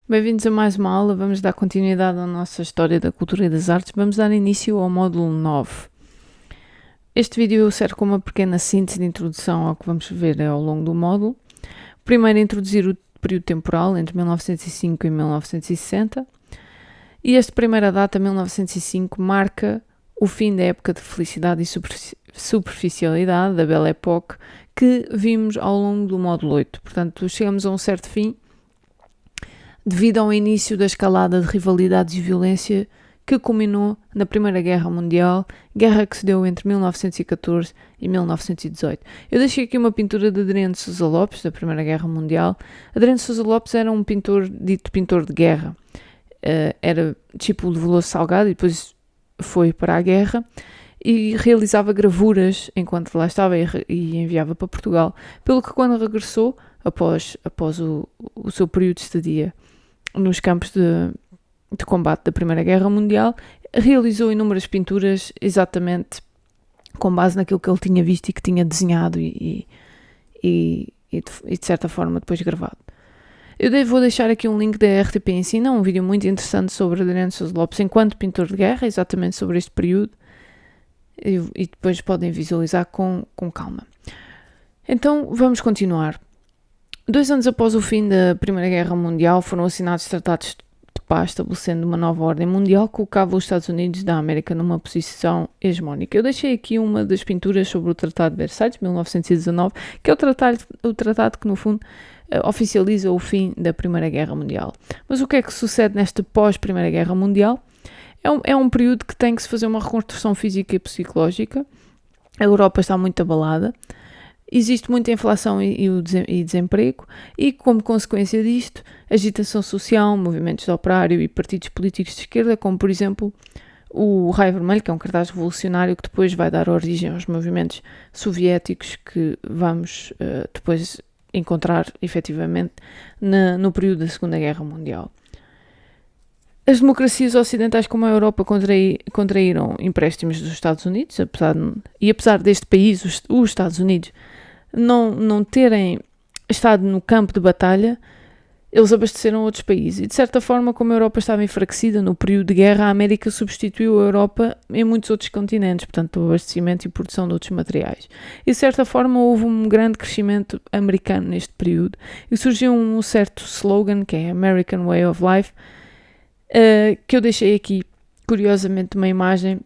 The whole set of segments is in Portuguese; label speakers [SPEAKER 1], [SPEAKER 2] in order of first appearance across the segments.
[SPEAKER 1] Bem-vindos a mais uma aula. Vamos dar continuidade à nossa história da cultura e das artes. Vamos dar início ao módulo 9. Este vídeo serve como uma pequena síntese de introdução ao que vamos ver ao longo do módulo. Primeiro, introduzir o período temporal entre 1905 e 1960. E esta primeira data, 1905, marca o fim da época de felicidade e superficialidade, da Belle Époque, que vimos ao longo do módulo 8. Portanto, chegamos a um certo fim devido ao início da escalada de rivalidades e violência que culminou na Primeira Guerra Mundial, guerra que se deu entre 1914 e 1918. Eu deixei aqui uma pintura de Adriano de Sousa Lopes, da Primeira Guerra Mundial. Adriano de Sousa Lopes era um pintor, dito pintor de guerra. Era discípulo de Veloso Salgado e depois foi para a guerra e realizava gravuras enquanto lá estava e enviava para Portugal. Pelo que quando regressou, após o seu período de estadia nos campos de combate da Primeira Guerra Mundial, realizou inúmeras pinturas exatamente com base naquilo que ele tinha visto e que tinha desenhado e de certa forma depois gravado. Eu vou deixar aqui um link da RTP Ensina, um vídeo muito interessante sobre Adriano de Sousa Lopes enquanto pintor de guerra, exatamente sobre este período, e depois podem visualizar com calma. Então vamos continuar. 2 anos após o fim da Primeira Guerra Mundial foram assinados tratados de paz estabelecendo uma nova ordem mundial que colocava os Estados Unidos da América numa posição hegemónica. Eu deixei aqui uma das pinturas sobre o Tratado de Versalhes, 1919, que é o tratado que no fundo oficializa o fim da Primeira Guerra Mundial. Mas o que é que sucede nesta pós-Primeira Guerra Mundial? É um período que tem que se fazer uma reconstrução física e psicológica. A Europa está muito abalada. Existe muita inflação e desemprego e, como consequência disto, agitação social, movimentos de operário e partidos políticos de esquerda, como, por exemplo, o Raio Vermelho, que é um cartaz revolucionário que depois vai dar origem aos movimentos soviéticos que vamos depois encontrar, efetivamente, no período da Segunda Guerra Mundial. As democracias ocidentais como a Europa contraíram empréstimos dos Estados Unidos, apesar deste país, os Estados Unidos, não terem estado no campo de batalha, eles abasteceram outros países. E de certa forma, como a Europa estava enfraquecida no período de guerra, a América substituiu a Europa em muitos outros continentes, portanto, o abastecimento e produção de outros materiais. E de certa forma, houve um grande crescimento americano neste período e surgiu um certo slogan, que é American Way of Life, que eu deixei aqui, curiosamente, uma imagem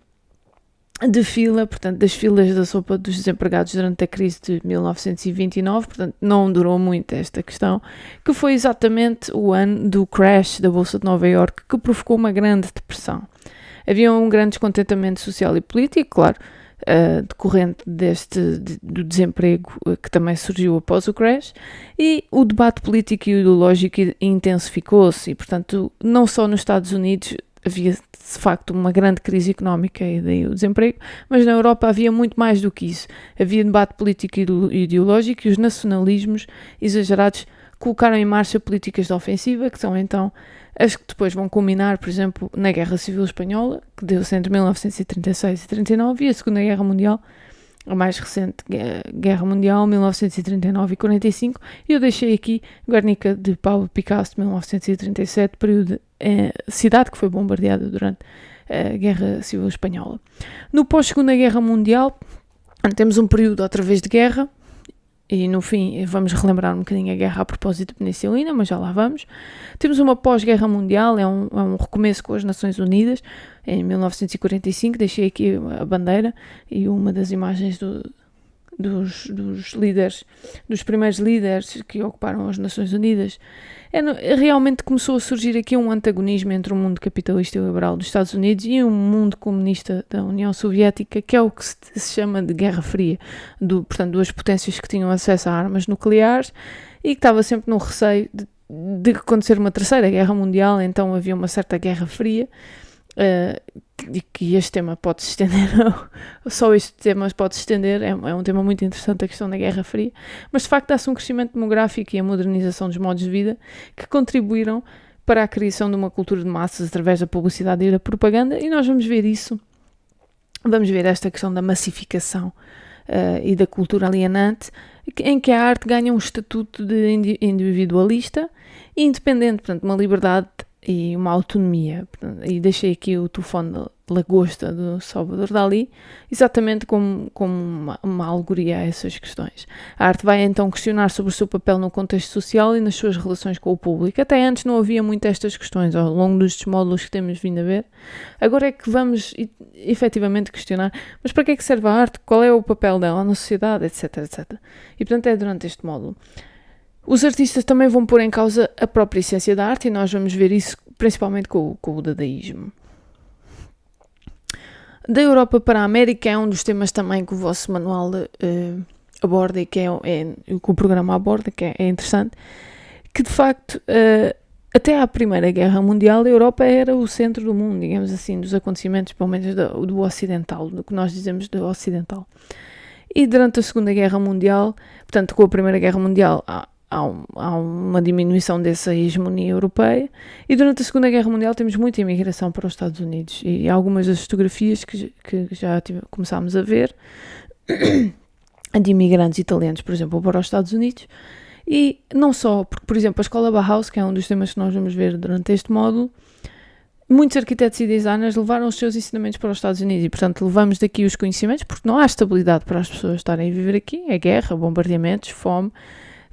[SPEAKER 1] de fila, portanto, das filas da sopa dos desempregados durante a crise de 1929, portanto, não durou muito esta questão, que foi exatamente o ano do crash da Bolsa de Nova Iorque, que provocou uma grande depressão. Havia um grande descontentamento social e político, claro, decorrente do desemprego que também surgiu após o crash, e o debate político e ideológico intensificou-se e, portanto, não só nos Estados Unidos havia de facto uma grande crise económica e daí o desemprego, mas na Europa havia muito mais do que isso. Havia debate político e ideológico e os nacionalismos exagerados colocaram em marcha políticas de ofensiva, que são então as que depois vão culminar, por exemplo, na Guerra Civil Espanhola, que deu-se entre 1936 e 39, e a Segunda Guerra Mundial, a mais recente Guerra Mundial, 1939 e 45, e eu deixei aqui Guernica de Pablo Picasso, 1937, período cidade que foi bombardeada durante a Guerra Civil Espanhola. No pós-Segunda Guerra Mundial, temos um período outra vez de guerra, e no fim vamos relembrar um bocadinho a guerra a propósito da penicilina, mas já lá vamos. Temos uma pós-guerra mundial, é um recomeço com as Nações Unidas, em 1945, deixei aqui a bandeira e uma das imagens dos líderes, dos primeiros líderes que ocuparam as Nações Unidas. Realmente começou a surgir aqui um antagonismo entre o mundo capitalista e liberal dos Estados Unidos e o mundo comunista da União Soviética, que é o que se chama de Guerra Fria, portanto, duas potências que tinham acesso a armas nucleares e que estava sempre no receio de acontecer uma terceira guerra mundial, então havia uma certa Guerra Fria, e que este tema pode se estender, só este tema pode se estender, é um tema muito interessante a questão da Guerra Fria, mas de facto dá-se um crescimento demográfico e a modernização dos modos de vida que contribuíram para a criação de uma cultura de massas através da publicidade e da propaganda, e nós vamos ver isso, vamos ver esta questão da massificação e da cultura alienante, em que a arte ganha um estatuto de individualista e independente, portanto, uma liberdade e uma autonomia. Portanto, e deixei aqui o telefone de lagosta do Salvador Dalí, exatamente como uma alegoria a essas questões. A arte vai então questionar sobre o seu papel no contexto social e nas suas relações com o público. Até antes não havia muito estas questões ao longo dos módulos que temos vindo a ver. Agora é que vamos efetivamente questionar, mas para que é que serve a arte? Qual é o papel dela na sociedade, etc, etc. E portanto é durante este módulo. Os artistas também vão pôr em causa a própria essência da arte e nós vamos ver isso principalmente com o dadaísmo. Da Europa para a América é um dos temas também que o vosso manual aborda e que que o programa aborda, que é interessante, que de facto até à Primeira Guerra Mundial a Europa era o centro do mundo, digamos assim, dos acontecimentos, pelo menos do ocidental, do que nós dizemos do ocidental. E durante a Segunda Guerra Mundial, portanto com a Primeira Guerra Mundial há uma diminuição dessa hegemonia europeia e durante a Segunda Guerra Mundial temos muita imigração para os Estados Unidos e algumas das fotografias que já começámos a ver de imigrantes italianos, por exemplo, para os Estados Unidos e não só, porque por exemplo a Escola Bauhaus, que é um dos temas que nós vamos ver durante este módulo, muitos arquitetos e designers levaram os seus ensinamentos para os Estados Unidos e, portanto, levamos daqui os conhecimentos porque não há estabilidade para as pessoas estarem a viver aqui, é guerra, bombardeamentos, fome.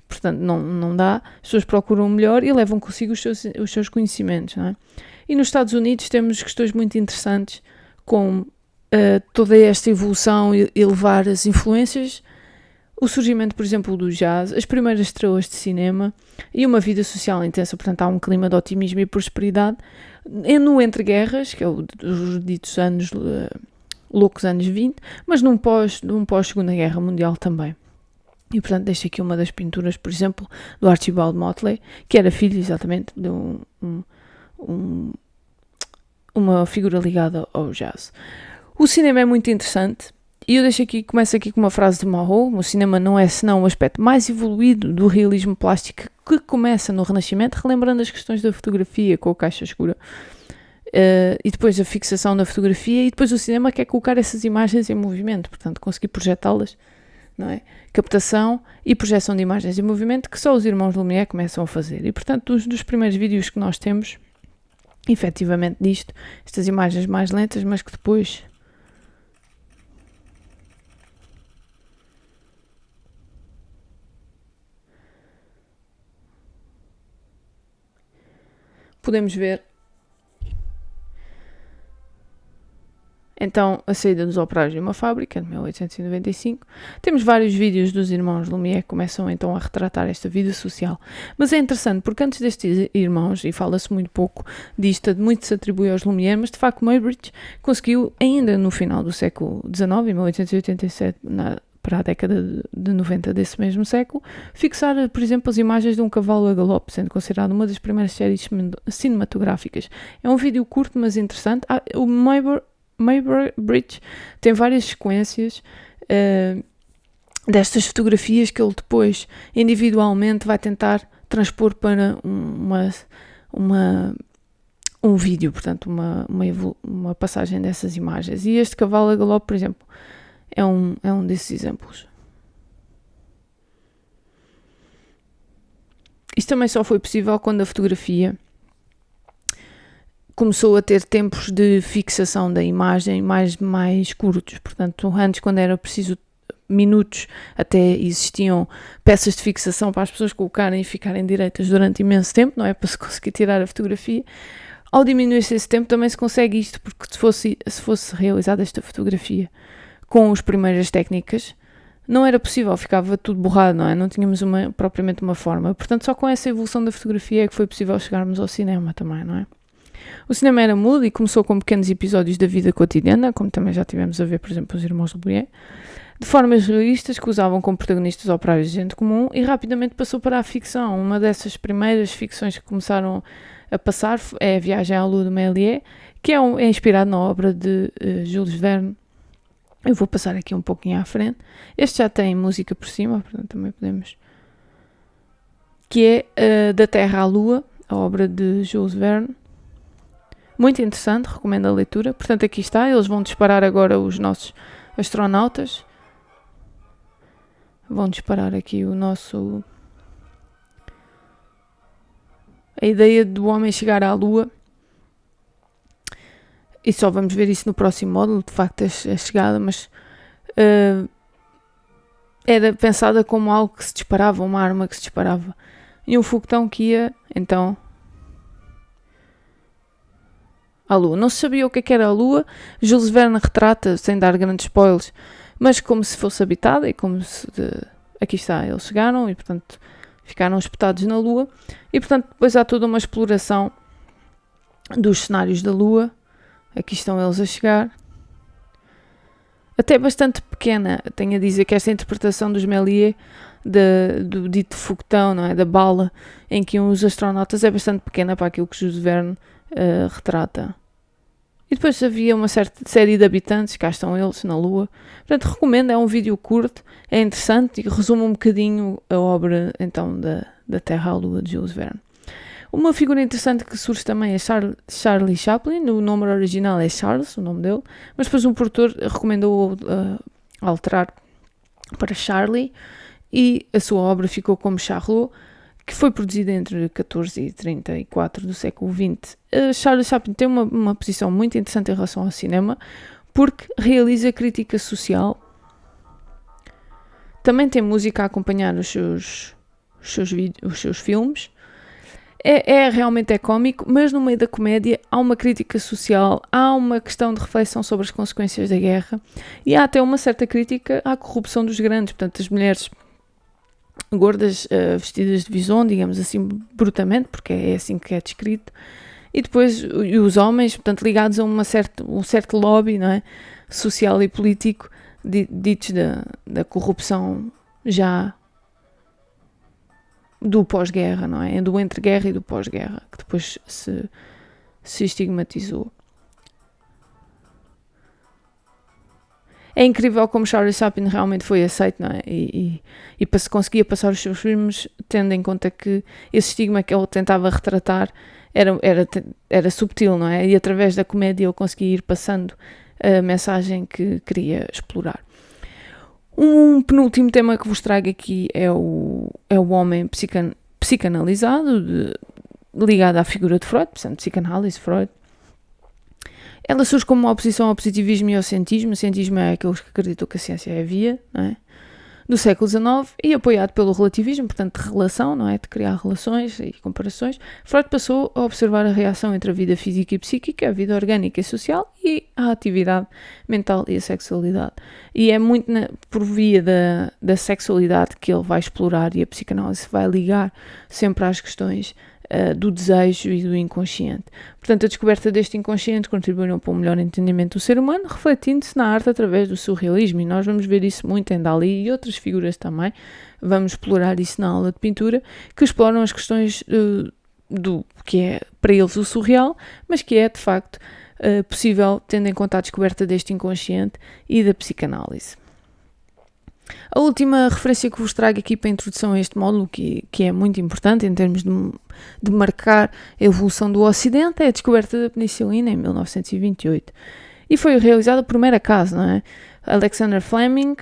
[SPEAKER 1] Portanto, não dá, as pessoas procuram o melhor e levam consigo os seus conhecimentos, não é? E nos Estados Unidos temos questões muito interessantes como toda esta evolução e levar as influências, o surgimento, por exemplo, do jazz, as primeiras estrelas de cinema e uma vida social intensa, portanto há um clima de otimismo e prosperidade no entre guerras, que é os ditos loucos anos 20, mas num pós-Segunda Guerra Mundial também. E, portanto, deixo aqui uma das pinturas, por exemplo, do Archibald Motley, que era filho, exatamente, de uma figura ligada ao jazz. O cinema é muito interessante, e eu começo aqui com uma frase de Marot: o cinema não é senão o aspecto mais evoluído do realismo plástico que começa no Renascimento, relembrando as questões da fotografia com a caixa escura. E depois a fixação da fotografia, e depois o cinema quer colocar essas imagens em movimento, portanto, conseguir projetá-las, não é? Captação e projeção de imagens em movimento que só os irmãos Lumière começam a fazer. E, portanto, dos primeiros vídeos que nós temos, efetivamente, disto, estas imagens mais lentas, mas que depois podemos ver então a saída dos operários de uma fábrica, de 1895. Temos vários vídeos dos irmãos Lumière que começam então a retratar esta vida social. Mas é interessante porque antes destes irmãos, e fala-se muito pouco disto, muito se atribui aos Lumière, mas de facto Muybridge conseguiu ainda no final do século XIX, em 1887, para a década de 90 desse mesmo século, fixar, por exemplo, as imagens de um cavalo a galope, sendo considerado uma das primeiras séries cinematográficas. É um vídeo curto, mas interessante. O Muybridge tem várias sequências destas fotografias que ele depois, individualmente, vai tentar transpor para um vídeo, portanto, uma passagem dessas imagens. E este cavalo a galope, por exemplo, é um desses exemplos. Isto também só foi possível quando a fotografia começou a ter tempos de fixação da imagem mais curtos. Portanto, antes, quando era preciso minutos, até existiam peças de fixação para as pessoas colocarem e ficarem direitas durante imenso tempo, não é? Para se conseguir tirar a fotografia. Ao diminuir-se esse tempo, também se consegue isto, porque se fosse realizada esta fotografia com as primeiras técnicas, não era possível, ficava tudo borrado, não é? Não tínhamos propriamente uma forma. Portanto, só com essa evolução da fotografia é que foi possível chegarmos ao cinema também, não é? O cinema era mudo e começou com pequenos episódios da vida cotidiana, como também já tivemos a ver, por exemplo, os irmãos Lumière, de formas realistas que usavam como protagonistas operários de gente comum, e rapidamente passou para a ficção. Uma dessas primeiras ficções que começaram a passar é A Viagem à Lua de Méliès, que é inspirado na obra de Jules Verne. Eu vou passar aqui um pouquinho à frente. Este já tem música por cima, portanto também podemos... Que é Da Terra à Lua, a obra de Jules Verne. Muito interessante, recomendo a leitura. Portanto, aqui está, eles vão disparar agora os nossos astronautas. Vão disparar aqui o nosso a ideia do homem chegar à Lua, e só vamos ver isso no próximo módulo, de facto, a chegada, mas era pensada como algo que se disparava, uma arma que se disparava, e um foguetão que ia, então, à Lua. Não se sabia o que era a Lua. Jules Verne retrata, sem dar grandes spoilers, mas como se fosse habitada, e como se... aqui está, eles chegaram e, portanto, ficaram espetados na Lua, e, portanto, depois há toda uma exploração dos cenários da Lua. Aqui estão eles a chegar. Até bastante pequena, tenho a dizer que esta interpretação dos Méliès do dito foguetão, não é? Da bala em que os astronautas, é bastante pequena para aquilo que Jules Verne retrata. E depois havia uma certa série de habitantes, cá estão eles na Lua. Portanto, recomendo, é um vídeo curto, é interessante e resume um bocadinho a obra então da Terra à Lua de Jules Verne. Uma figura interessante que surge também é Charlie Chaplin. O nome original é Charles, o nome dele, mas depois um produtor recomendou alterar para Charlie, e a sua obra ficou como Charlot, que foi produzida entre 14 e 34 do século XX. Charlie Chaplin tem uma posição muito interessante em relação ao cinema, porque realiza crítica social, também tem música a acompanhar os seus filmes. Realmente é cómico, mas no meio da comédia há uma crítica social, há uma questão de reflexão sobre as consequências da guerra, e há até uma certa crítica à corrupção dos grandes, portanto, as mulheres gordas vestidas de vison, digamos assim, brutamente, porque é assim que é descrito, e depois os homens, portanto, ligados a um certo lobby, não é? Social e político, ditos da corrupção já do pós-guerra, não é? Do entre-guerra e do pós-guerra, que depois se estigmatizou. É incrível como Charlie Chaplin realmente foi aceito, não é? E conseguia passar os seus filmes, tendo em conta que esse estigma que ele tentava retratar era subtil, não é? E através da comédia ele conseguia ir passando a mensagem que queria explorar. Um penúltimo tema que vos trago aqui é o homem psicanalizado, ligado à figura de Freud, portanto, psicanálise, Freud. Ela surge como uma oposição ao positivismo e ao cientismo. O cientismo é aqueles que acreditam que a ciência é a via, não é? Do século XIX, e apoiado pelo relativismo, portanto, de relação, não é? De criar relações e comparações. Freud passou a observar a reação entre a vida física e psíquica, a vida orgânica e social, e a atividade mental e a sexualidade. E é muito por via da sexualidade que ele vai explorar, e a psicanálise vai ligar sempre às questões do desejo e do inconsciente. Portanto, a descoberta deste inconsciente contribuiu para um melhor entendimento do ser humano, refletindo-se na arte através do surrealismo, e nós vamos ver isso muito em Dalí e outras figuras também. Vamos explorar isso na aula de pintura, que exploram as questões do que é para eles o surreal, mas que é de facto possível tendo em conta a descoberta deste inconsciente e da psicanálise. A última referência que vos trago aqui para a introdução a este módulo, que é muito importante em termos de marcar a evolução do Ocidente, é a descoberta da penicilina em 1928. E foi realizada por mero acaso, não é? Alexander Fleming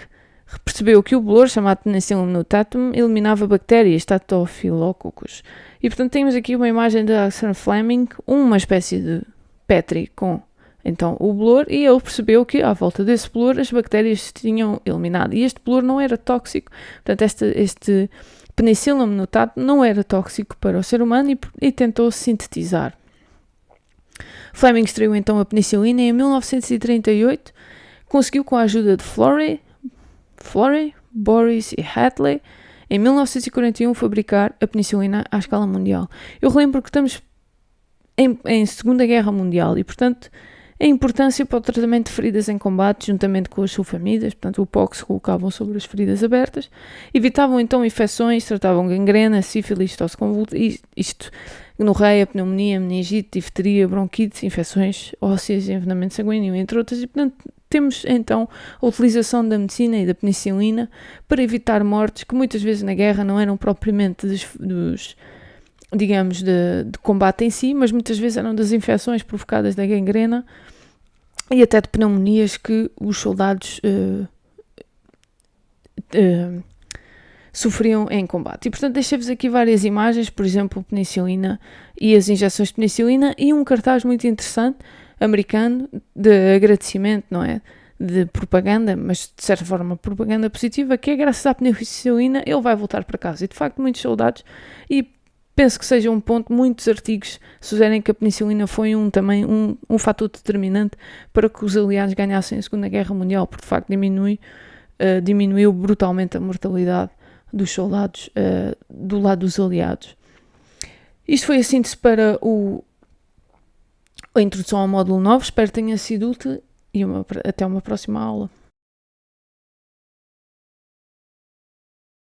[SPEAKER 1] percebeu que o bolor, chamado Penicillium notatum, eliminava bactérias, Staphylococcus. E portanto temos aqui uma imagem de Alexander Fleming, uma espécie de Petri com então o bolor, e ele percebeu que à volta desse bolor as bactérias se tinham eliminado, e este bolor não era tóxico. Portanto, este Penicillium notatum não era tóxico para o ser humano, e tentou sintetizar. Fleming extraiu então a penicilina e em 1938 conseguiu, com a ajuda de Florey, Boris e Hadley, em 1941 fabricar a penicilina à escala mundial. Eu relembro que estamos em Segunda Guerra Mundial, e portanto a importância para o tratamento de feridas em combate, juntamente com as sulfamidas, portanto o pox colocavam sobre as feridas abertas, evitavam então infecções, tratavam gangrena, sífilis, tosse convulsa, isto, gonorreia, pneumonia, meningite, difteria, bronquite, infecções ósseas, envenenamento sanguíneo, entre outras, e portanto temos então a utilização da medicina e da penicilina para evitar mortes que muitas vezes na guerra não eram propriamente digamos, de combate em si, mas muitas vezes eram das infecções provocadas da gangrena e até de pneumonias que os soldados sofriam em combate. E, portanto, deixei-vos aqui várias imagens, por exemplo, penicilina e as injeções de penicilina, e um cartaz muito interessante, americano, de agradecimento, não é? De propaganda, mas de certa forma propaganda positiva, que é graças à penicilina ele vai voltar para casa. E, de facto, muitos soldados, e penso que seja um ponto, muitos artigos sugerem que a penicilina foi também um fator determinante para que os aliados ganhassem a Segunda Guerra Mundial, porque de facto diminuiu brutalmente a mortalidade dos soldados do lado dos aliados. Isto foi a síntese para a introdução ao módulo 9. Espero que tenha sido útil e até uma próxima aula.